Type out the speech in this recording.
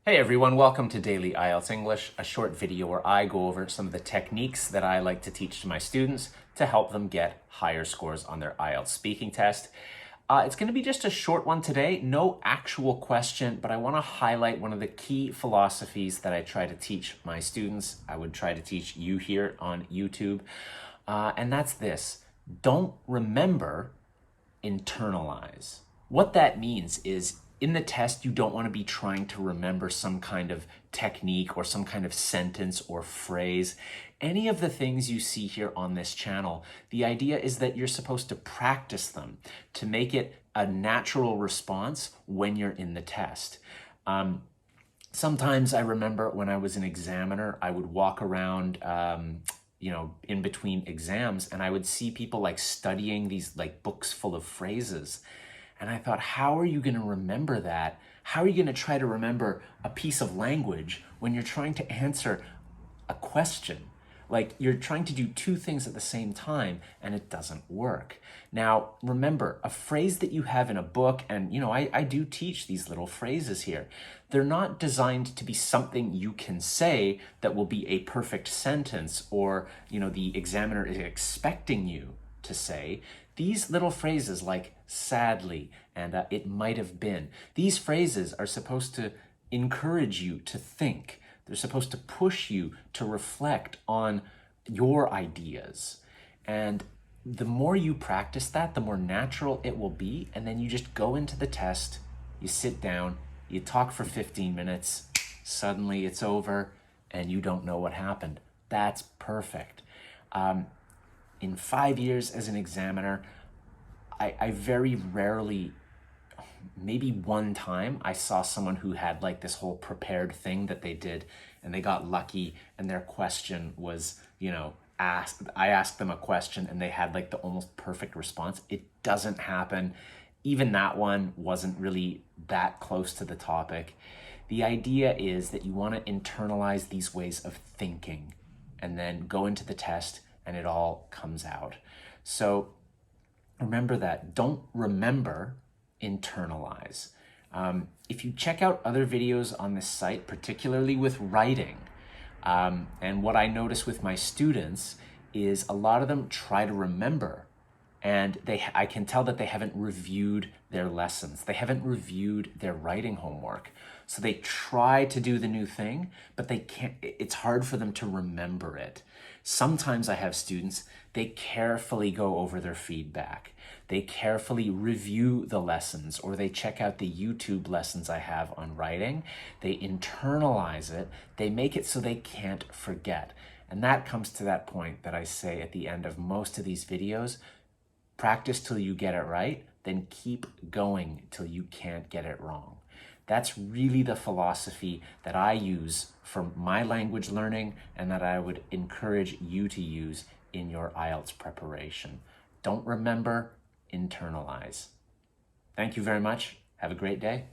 Hey everyone, welcome to Daily IELTS English, a short video where I go over some of the techniques that I like to teach to my students to help them get higher scores on their IELTS speaking test. It's going to be just a short one today, no actual question, but I want to highlight one of the key philosophies that I try to teach my students. I would try to teach you here on YouTube, and that's this: don't remember, internalize. What that means is, in the test, you don't want to be trying to remember some kind of technique or some kind of sentence or phrase. Any of the things you see here on this channel, the idea is that you're supposed to practice them to make it a natural response when you're in the test. Sometimes I remember when I was an examiner, I would walk around in between exams, and I would see people like studying these like books full of phrases. And I thought, how are you going to remember that? How are you going to try to remember a piece of language when you're trying to answer a question? Like, you're trying to do two things at the same time, and it doesn't work. Now, remember, a phrase that you have in a book, and I do teach these little phrases here. They're not designed to be something you can say that will be a perfect sentence, or the examiner is expecting you to say. These little phrases like sadly and it might have been, these phrases are supposed to encourage you to think. They're supposed to push you to reflect on your ideas. And the more you practice that, the more natural it will be. And then you just go into the test, you sit down, you talk for 15 minutes, suddenly it's over and you don't know what happened. That's perfect. In 5 years as an examiner, I very rarely, maybe one time, I saw someone who had like this whole prepared thing that they did, and they got lucky, and their question was, I asked them a question and they had like the almost perfect response. It doesn't happen. Even that one wasn't really that close to the topic. The idea is that you want to internalize these ways of thinking and then go into the test and it all comes out. So remember that. Don't remember, internalize. If you check out other videos on this site, particularly with writing, and what I notice with my students is a lot of them try to remember, and I can tell that they haven't reviewed their lessons. They haven't reviewed their writing homework. So they try to do the new thing, but they can't. It's hard for them to remember it. Sometimes I have students, they carefully go over their feedback. They carefully review the lessons, or they check out the YouTube lessons I have on writing. They internalize it. They make it so they can't forget. And that comes to that point that I say at the end of most of these videos: practice till you get it right, then keep going till you can't get it wrong. That's really the philosophy that I use for my language learning, and that I would encourage you to use in your IELTS preparation. Don't remember, internalize. Thank you very much. Have a great day.